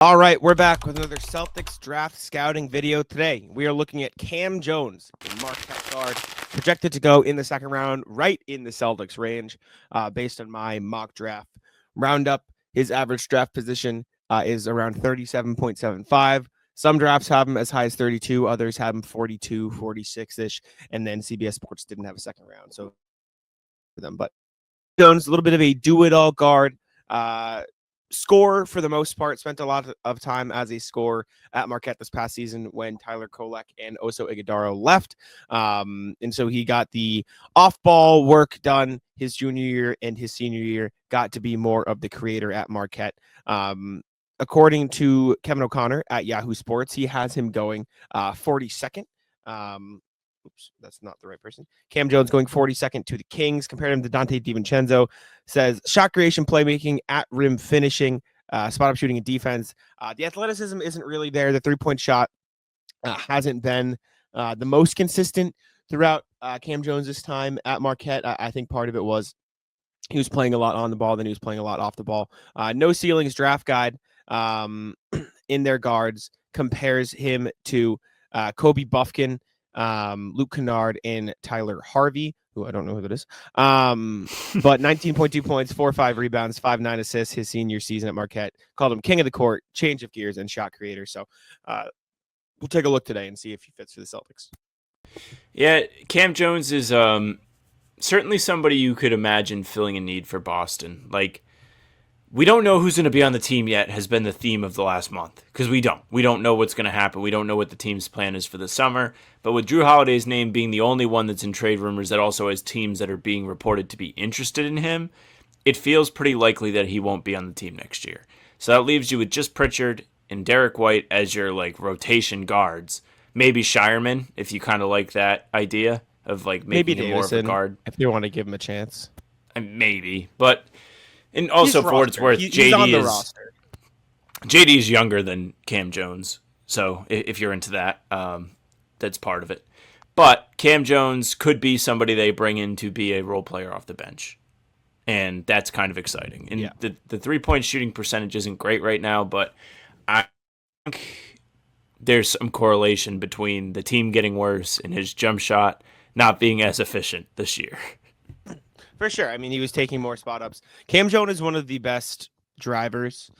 All right, we're back with another Celtics draft scouting video today. We are looking at Kam Jones, a Marquette guard, projected to go in the second round, right in the Celtics range, based on my mock draft roundup. His average draft position is around 37.75. Some drafts have him as high as 32, others have him 42, 46-ish, and then CBS Sports didn't have a second round, so for them. But Jones, a little bit of a do-it-all guard. Scorer for the most part, spent a lot of time as a scorer at Marquette this past season when Tyler Kolek and Oso Ighodaro left. And so he got the off-ball work done his junior year and his senior year, got to be more of the creator at Marquette. According to Kevin O'Connor at Yahoo Sports, he has him going 42nd. Oops, that's not the right person. Kam Jones going 42nd to the Kings. Compared him to Dante DiVincenzo. Says shot creation, playmaking, at rim finishing, spot up shooting, and defense. The athleticism isn't really there. The three-point shot hasn't been the most consistent throughout Kam Jones's time at Marquette. I think part of it was he was playing a lot on the ball, then he was playing a lot off the ball. No Ceilings draft guide in their guards compares him to Kobe Buffkin, Luke Kennard, and Tyler Harvey, who I don't know who that is. But 19.2 points, 4.5 rebounds, 5.9 assists his senior season at Marquette. Called him king of the court, change of gears, and shot creator. So we'll take a look today and see if he fits for the Celtics. Yeah, Kam Jones is certainly somebody you could imagine filling a need for Boston. Like, we don't know who's going to be on the team yet has been the theme of the last month, because we don't. We don't know what's going to happen. We don't know what the team's plan is for the summer. But with Drew Holiday's name being the only one that's in trade rumors that also has teams that are being reported to be interested in him, it feels pretty likely that he won't be on the team next year. So that leaves you with just Pritchard and Derek White as your rotation guards. Maybe Shireman, if you kind of like that idea of Maybe making him more of a guard. if they want to give him a chance. Maybe, but and also for what it's worth, he's on the roster. JD is younger than Kam Jones, so if you're into that, that's part of it. But Kam Jones could be somebody they bring in to be a role player off the bench, and that's kind of exciting. And Yeah. the 3-point shooting percentage isn't great right now, but I think there's some correlation between the team getting worse and his jump shot not being as efficient this year. For sure. I mean, he was taking more spot ups. Kam Jones is one of the best drivers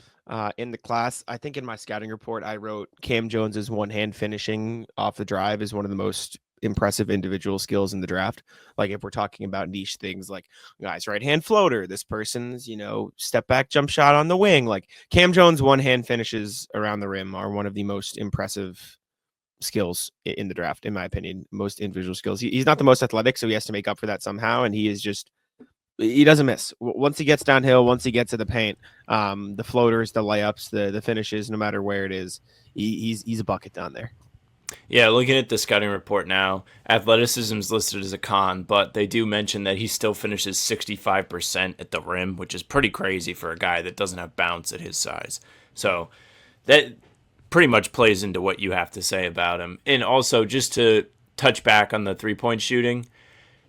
in the class. I think in my scouting report, I wrote Kam Jones's one-hand finishing off the drive is one of the most impressive individual skills in the draft. Like if we're talking about niche things like guys right-hand floater, this person's, step back jump shot on the wing. Like Kam Jones one-hand finishes around the rim are one of the most impressive skills in the draft, in my opinion. Most individual skills. He's not the most athletic, so he has to make up for that somehow, and he doesn't miss. Once he gets downhill, once he gets to the paint, the floaters, the layups, the finishes, no matter where it is, he's a bucket down there. Yeah, looking at the scouting report now, athleticism is listed as a con, but they do mention that he still finishes 65% at the rim, which is pretty crazy for a guy that doesn't have bounce at his size. So that pretty much plays into what you have to say about him. And also, just to touch back on the three-point shooting,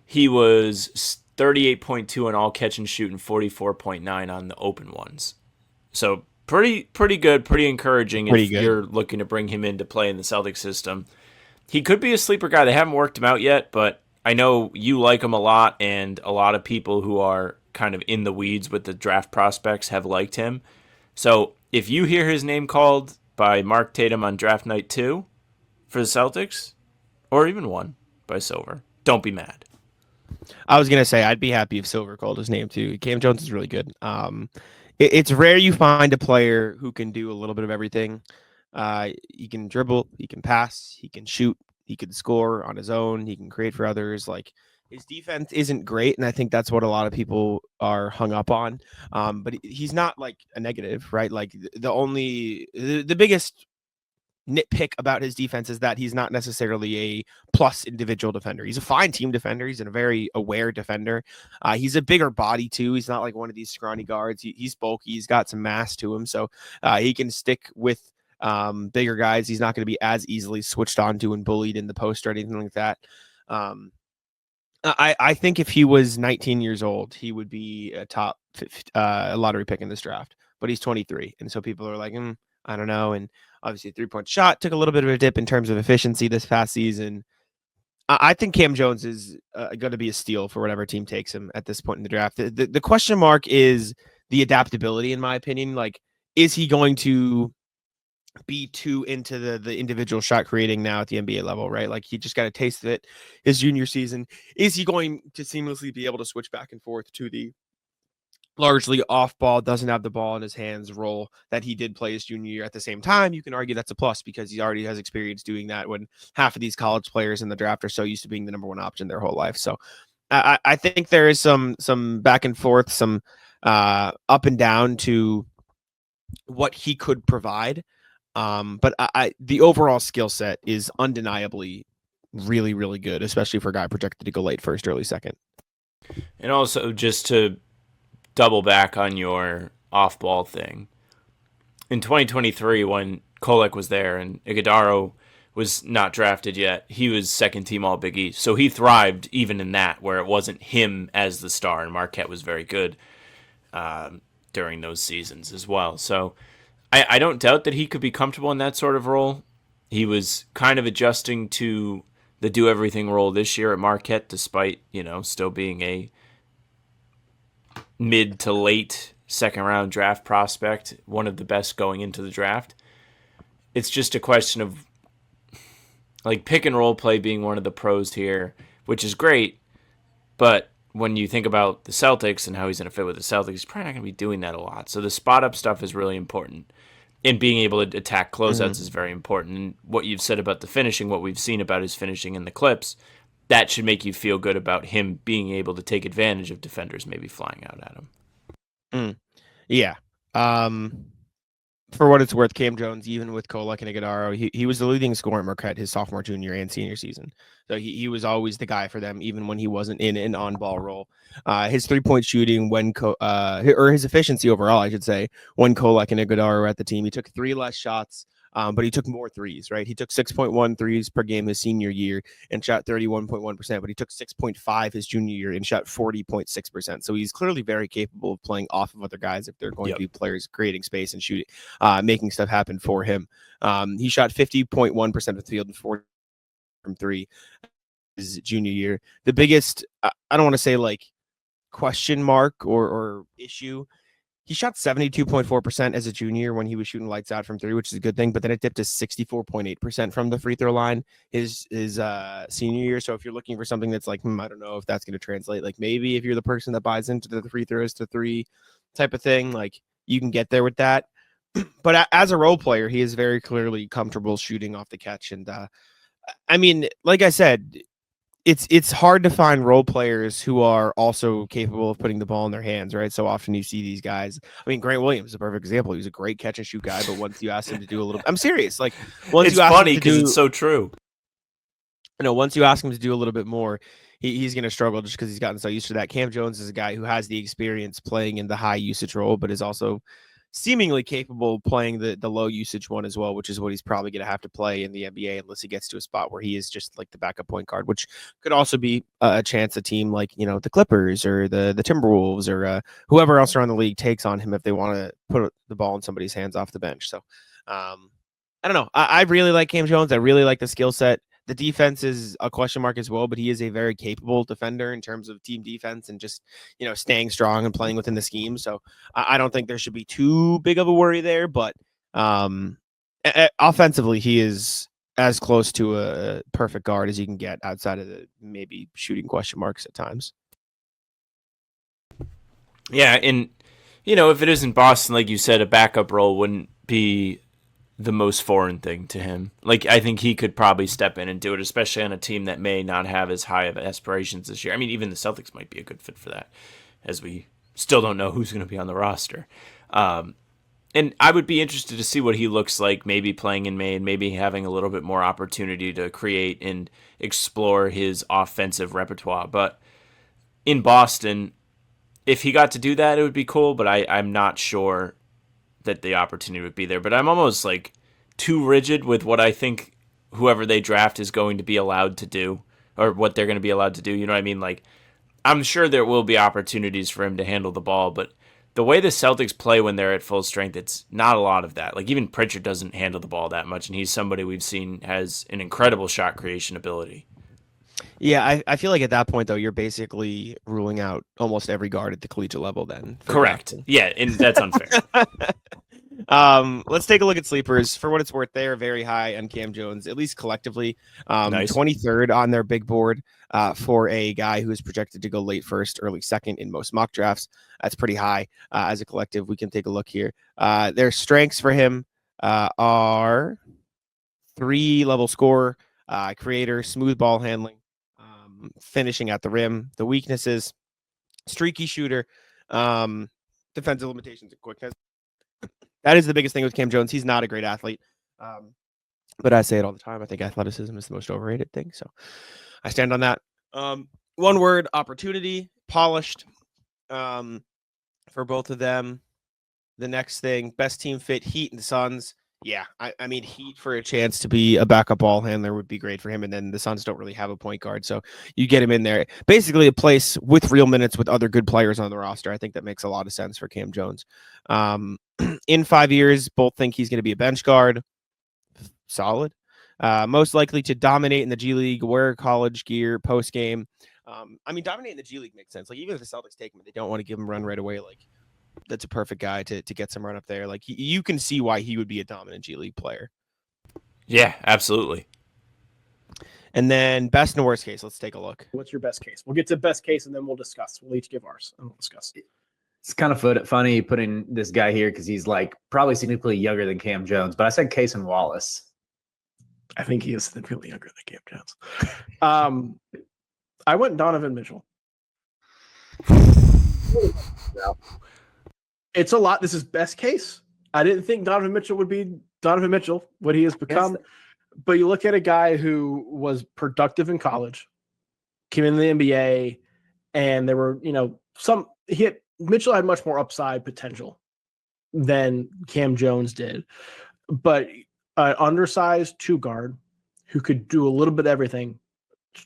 he was 38.2 on all catch and shoot and 44.9 on the open ones. So pretty good, pretty encouraging if you're looking to bring him in to play in the Celtics system. He could be a sleeper guy. They haven't worked him out yet, but I know you like him a lot, and a lot of people who are kind of in the weeds with the draft prospects have liked him. So if you hear his name called by Mark Tatum on draft night 2 for the Celtics, or even 1 by Silver, don't be mad. I was gonna say I'd be happy if Silver called his name too. Kam Jones is really good. It's rare you find a player who can do a little bit of everything. He can dribble, he can pass, he can shoot, he can score on his own, he can create for others. Like his defense isn't great, and I think that's what a lot of people are hung up on. But he's not like a negative, right? Like the biggest nitpick about his defense is that he's not necessarily a plus individual defender. He's a fine team defender. He's a very aware defender. He's a bigger body too. He's not like one of these scrawny guards. He's bulky. He's got some mass to him, so he can stick with bigger guys. He's not going to be as easily switched on to and bullied in the post or anything like that. I think if he was 19 years old, he would be a top lottery pick in this draft. But he's 23, and so people are like, I don't know. And obviously, 3-point shot took a little bit of a dip in terms of efficiency this past season. I think Kam Jones is going to be a steal for whatever team takes him at this point in the draft. The question mark is the adaptability, in my opinion. Like, is he going to be too into the individual shot creating now at the NBA level, right? Like he just got a taste of it his junior season. Is he going to seamlessly be able to switch back and forth to the largely off ball, doesn't have the ball in his hands role that he did play his junior year? At the same time, you can argue that's a plus because he already has experience doing that when half of these college players in the draft are so used to being the number one option their whole life. So I think there is some back and forth, some up and down to what he could provide. But the overall skill set is undeniably really, really good, especially for a guy projected to go late first, early second. And also, just to double back on your off ball thing, in 2023, when Kolek was there and Iguodaro was not drafted yet, he was second team All Big East. So he thrived even in that, where it wasn't him as the star, and Marquette was very good during those seasons as well. So I don't doubt that he could be comfortable in that sort of role. He was kind of adjusting to the do everything role this year at Marquette, despite, still being a mid to late second round draft prospect, one of the best going into the draft. It's just a question of like pick and roll play being one of the pros here, which is great. But when you think about the Celtics and how he's going to fit with the Celtics, he's probably not going to be doing that a lot. So the spot up stuff is really important. And being able to attack closeouts is very important. And what you've said about the finishing, what we've seen about his finishing in the clips, that should make you feel good about him being able to take advantage of defenders maybe flying out at him. Yeah. For what it's worth, Kam Jones, even with Kolek and Iguodaro, he was the leading scorer at Marquette his sophomore, junior, and senior season. So he was always the guy for them, even when he wasn't in an on-ball role. His 3-point shooting or his efficiency overall, I should say, when Kolek and Iguodaro were at the team, he took 3 less shots, but he took more threes, right? He took 6.1 threes per game his senior year and shot 31.1%, but he took 6.5 his junior year and shot 40.6%. So he's clearly very capable of playing off of other guys if they're going to be players creating space and shooting, making stuff happen for him. He shot 50.1% of the field and 40 from 3 his junior year. The biggest, I don't want to say like question mark or issue, he shot 72.4% as a junior when he was shooting lights out from 3, which is a good thing, but then it dipped to 64.8% from the free throw line his senior year. So if you're looking for something that's like, I don't know if that's going to translate, like maybe if you're the person that buys into the free throws to 3 type of thing, like you can get there with that. But as a role player, he is very clearly comfortable shooting off the catch. And I mean, like I said, it's hard to find role players who are also capable of putting the ball in their hands, right? So often you see these guys. I mean, Grant Williams is a perfect example. He was a great catch and shoot guy, but once you ask him to do a little, I'm serious. Like once it's you ask funny him to because do, it's so true. Once you ask him to do a little bit more, he's going to struggle just because he's gotten so used to that. Kam Jones is a guy who has the experience playing in the high usage role, but is also seemingly capable of playing the low usage one as well, which is what he's probably going to have to play in the NBA unless he gets to a spot where he is just like the backup point guard, which could also be a chance a team like, the Clippers or the Timberwolves or whoever else around the league takes on him if they want to put the ball in somebody's hands off the bench. So I don't know. I really like Kam Jones. I really like the skill set. The defense is a question mark as well, but he is a very capable defender in terms of team defense and just, staying strong and playing within the scheme. So I don't think there should be too big of a worry there, but offensively, he is as close to a perfect guard as you can get outside of the maybe shooting question marks at times. Yeah. And, if it isn't Boston, like you said, a backup role wouldn't be the most foreign thing to him. Like, I think he could probably step in and do it, especially on a team that may not have as high of aspirations this year. I mean, even the Celtics might be a good fit for that, as we still don't know who's going to be on the roster. And I would be interested to see what he looks like, maybe playing in Maine, maybe having a little bit more opportunity to create and explore his offensive repertoire. But in Boston, if he got to do that, it would be cool, but I'm not sure that the opportunity would be there. But I'm almost like too rigid with what I think whoever they draft is going to be allowed to do, or what they're going to be allowed to do. You know what I mean? Like, I'm sure there will be opportunities for him to handle the ball, but the way the Celtics play when they're at full strength, it's not a lot of that. Like even Pritchard doesn't handle the ball that much, and he's somebody we've seen has an incredible shot creation ability. Yeah, I feel like at that point though, you're basically ruling out almost every guard at the collegiate level then for Correct. drafting. Yeah, and that's unfair. Let's take a look at sleepers. For what it's worth, they are very high on Kam Jones, at least collectively. Nice. 23rd on their big board for a guy who is projected to go late first, early second in most mock drafts. That's pretty high as a collective. We can take a look here. Their strengths for him are 3-level scorer, creator, smooth ball handling, finishing at the rim. The weaknesses, streaky shooter, defensive limitations, and quickness. That is the biggest thing with Kam Jones. He's not a great athlete. But I say it all the time. I think athleticism is the most overrated thing. So I stand on that. One word, opportunity, polished for both of them. The next thing, best team fit, Heat and Suns. Yeah, I mean, Heat for a chance to be a backup ball handler would be great for him. And then the Suns don't really have a point guard. So you get him in there. Basically a place with real minutes with other good players on the roster. I think that makes a lot of sense for Kam Jones. In 5 years, both think he's going to be a bench guard. Solid. Most likely to dominate in the G League, wear college gear post game. I mean, dominate in the G League makes sense. Like, even if the Celtics take him, they don't want to give him run right away. Like, that's a perfect guy to get some run up there. Like, you can see why he would be a dominant G League player. Yeah, absolutely. And then best and worst case, let's take a look. What's your best case? We'll get to best case and then we'll discuss. We'll each give ours and we'll discuss. It's kind of funny putting this guy here because he's like probably significantly younger than Kam Jones, but I said Cason Wallace. I think he is significantly younger than Kam Jones. I went Donovan Mitchell. It's a lot. This is best case. I didn't think Donovan Mitchell would be Donovan Mitchell, what he has become. Yes. But you look at a guy who was productive in college, came in the NBA, and there were, Mitchell had much more upside potential than Kam Jones did. But an undersized two guard who could do a little bit of everything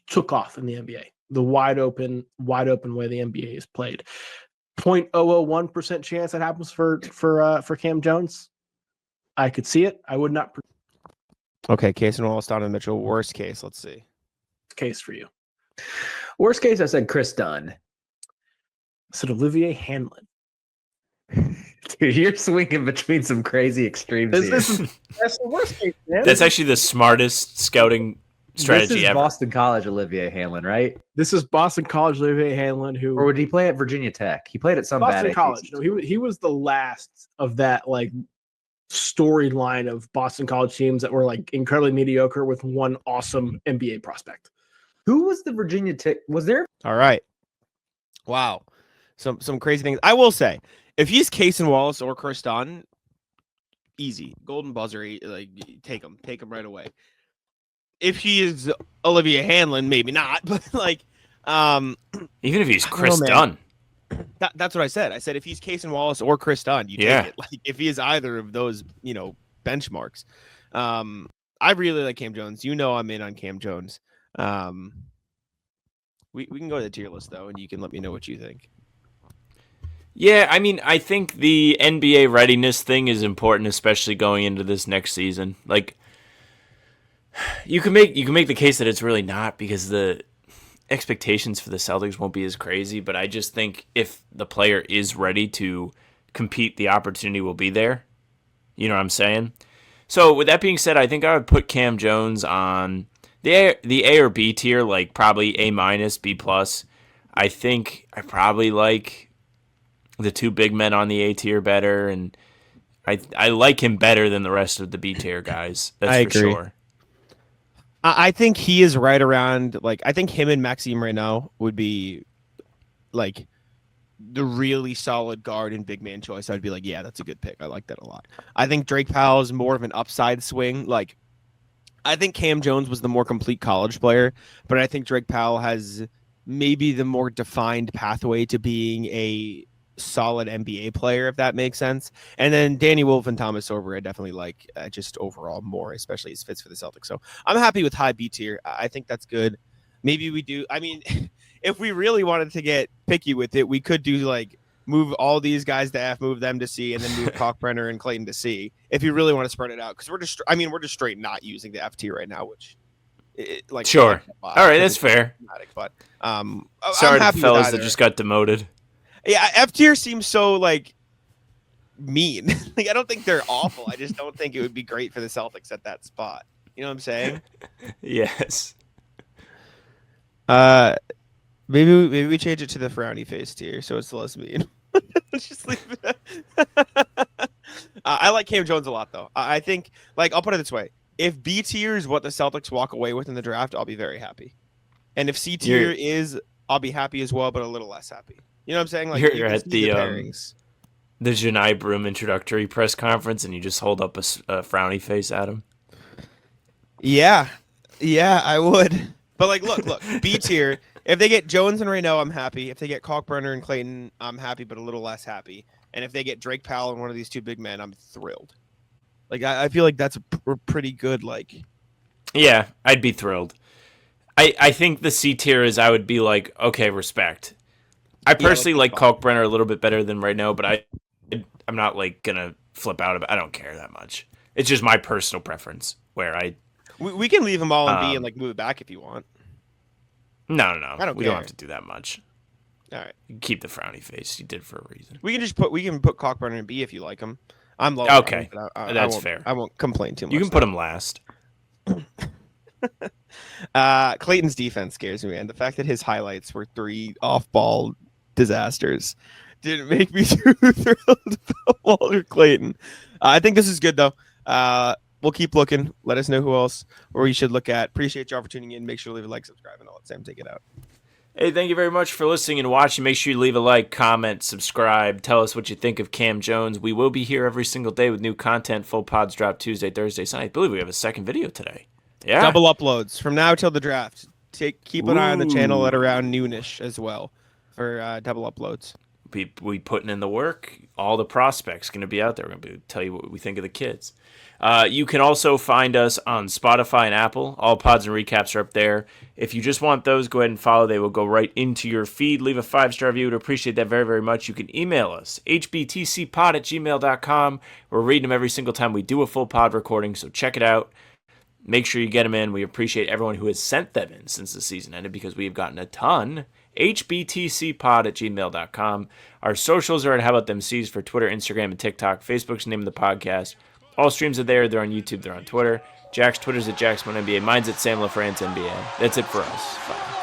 took off in the NBA. The wide open way the NBA is played. 0.001% chance that happens for Kam Jones. I could see it. I would not. Okay, Cason Wallace, Donovan Mitchell. Worst case, let's see. Case for you. Worst case, I said Chris Dunn. I said Olivier Hanlon. Dude, you're swinging between some crazy extremes here. That's the worst case, man. That's actually the smartest scouting strategy this is ever. Boston College Olivier Hanlon, right? This is Boston College Olivier Hanlon, or would he play at Virginia Tech? He played at some Boston bad College. No, he was the last of that like storyline of Boston College teams that were like incredibly mediocre with one awesome NBA prospect. Who was the Virginia Tech? Was there? All right. Wow. Some crazy things. I will say, if he's Cason Wallace or Chris Dunn, easy. Golden buzzer, like take him right away. If he is Olivier Hanlon, maybe not, but like even if he's Chris Dunn. That's what I said. I said if he's Cason Wallace or Chris Dunn, you take it. Like if he is either of those, benchmarks. I really like Kam Jones. I'm in on Kam Jones. We can go to the tier list though, and you can let me know what you think. Yeah, I mean, I think the NBA readiness thing is important, especially going into this next season. Like, you can make the case that it's really not because the expectations for the Celtics won't be as crazy. But I just think if the player is ready to compete, the opportunity will be there. You know what I'm saying? So with that being said, I think I would put Kam Jones on the A or B tier, like probably A-, B+. I think I probably like the two big men on the A tier better, and I like him better than the rest of the B tier guys. That's for sure. I think he is right around, like, I think him and Maxime right now would be like the really solid guard and big man choice. I'd be like, yeah, that's a good pick. I like that a lot. I think Drake Powell is more of an upside swing. Like, I think Kam Jones was the more complete college player, but I think Drake Powell has maybe the more defined pathway to being a solid NBA player, if that makes sense. And then Danny Wolf and Thomas Sorber I definitely like just overall more, especially his fits for the Celtics. So I'm happy with high B tier. I think that's good. Maybe we do. I mean, if we really wanted to get picky with it, we could do like move all these guys to F, move them to C, and then move Kalkbrenner and Clayton to C. If you really want to spread it out, because we're just straight not using the F tier right now, which sure. All right, that's fair. But sorry to the fellas that just got demoted. Yeah, F tier seems so like mean. Like I don't think they're awful. I just don't think it would be great for the Celtics at that spot. You know what I'm saying? Yes. Maybe we change it to the frowny face tier so it's less mean. Just leave it. I like Kam Jones a lot though. I think I'll put it this way: if B tier is what the Celtics walk away with in the draft, I'll be very happy. And if C tier is, I'll be happy as well, but a little less happy. You know what I'm saying? Like you're at the Janai Broom introductory press conference, and you just hold up a frowny face at him. Yeah, I would. But look, B tier. If they get Jones and Reynaud, I'm happy. If they get Kalkbrenner and Clayton, I'm happy, but a little less happy. And if they get Drake Powell and one of these two big men, I'm thrilled. I feel like that's a pretty good Yeah, I'd be thrilled. I think the C tier is I would be like, okay, respect. I personally like Kalkbrenner a little bit better than Reynaud, but I'm not gonna flip out about. I don't care that much. It's just my personal preference where we can leave them all in B and move it back if you want. No. I don't we care. don't have to do that much. All right. You can keep the frowny face. You did for a reason. We can put Kalkbrenner in B if you like him. I'm low. Okay. That's fair. I won't complain too much. You can put him last. Clayton's defense scares me, man. The fact that his highlights were 3 off-ball disasters didn't make me too thrilled about Walter Clayton. I think this is good though. We'll keep looking. Let us know who else or we should look at. Appreciate y'all for tuning in. Make sure to leave a like, subscribe, and I'll let Sam take it out. Hey, thank you very much for listening and watching. Make sure you leave a like, comment, subscribe. Tell us what you think of Kam Jones. We will be here every single day with new content. Full pods drop Tuesday, Thursday, Sunday. I believe we have a second video today. Yeah. Double uploads from now till the draft. Keep an eye on the channel at around noonish as well for double uploads. We putting in the work. All the prospects going to be out there. We're going to tell you what we think of the kids. You can also find us on Spotify and Apple. All pods and recaps are up there. If you just want those, go ahead and follow. They will go right into your feed. Leave a 5-star review. We'd appreciate that very, very much. You can email us, hbtcpod@gmail.com. We're reading them every single time we do a full pod recording, so check it out. Make sure you get them in. We appreciate everyone who has sent them in since the season ended because we have gotten a ton. hbtcpod@gmail.com. Our socials are at How About Them C's for Twitter, Instagram, and TikTok. Facebook's the name of the podcast. All streams are there. They're on YouTube. They're on Twitter. Jack's Twitter's at JacksMoneNBA. Mine's at Sam LaFrance NBA. That's it for us. Bye.